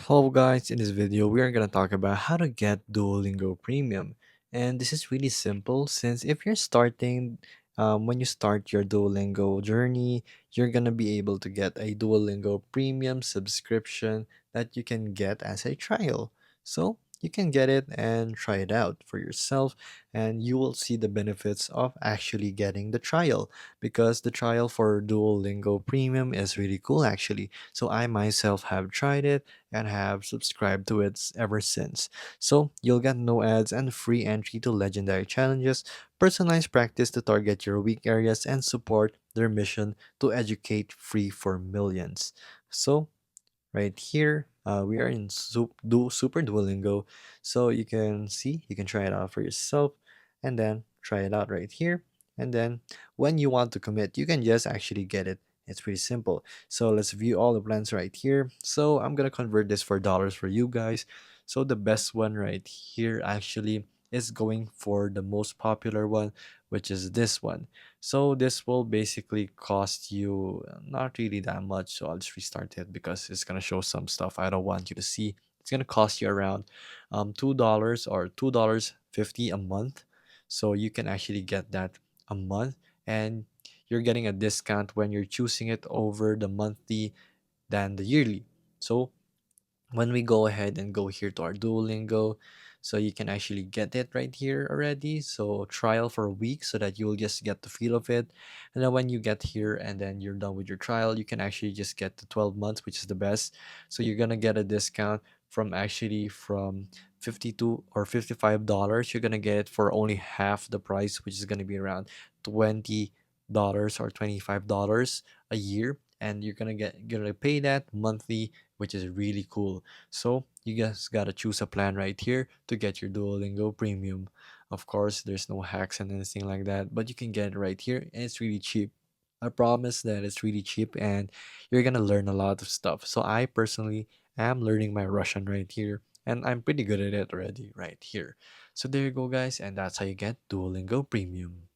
Hello guys, in this video we are going to talk about how to get Duolingo Premium. And this is really simple since if you're starting, when you start your Duolingo journey, you're going to be able to get a Duolingo Premium subscription that you can get as a trial. So you can get it and try it out for yourself, and you will see the benefits of actually getting the trial because the trial for Duolingo Premium is really cool actually. So I myself have tried it and have subscribed to it ever since. So you'll get no ads and free entry to legendary challenges, personalized practice to target your weak areas, and support their mission to educate free for millions. So right here, we are in Super Duolingo, so you can see, you can try it out for yourself, and then try it out right here. And then when you want to commit, you can just actually get it. It's pretty simple. So let's view all the plans right here. So I'm gonna convert this for dollars for you guys. So the best one right here actually is going for the most popular one, which is this one. So this will basically cost you not really that much. So I'll just restart it because it's gonna show some stuff I don't want you to see. It's gonna cost you around $2 or $2.50 a month. So you can actually get that a month, and you're getting a discount when you're choosing it over the monthly than the yearly. So when we go ahead and go here to our Duolingo, so you can actually get it right here already. So trial for a week so that you'll just get the feel of it. And then when you get here and then you're done with your trial, you can actually just get the 12 months, which is the best. So you're gonna get a discount from 52 or $55. You're gonna get it for only half the price, which is gonna be around $20 or $25 a year. And you're gonna pay that monthly, which is really cool. So you guys gotta choose a plan right here to get your Duolingo Premium. Of course, there's no hacks and anything like that, but you can get it right here, and it's really cheap. I promise that it's really cheap, and you're gonna learn a lot of stuff. So I personally am learning my Russian right here, and I'm pretty good at it already right here. So there you go, guys, and that's how you get Duolingo Premium.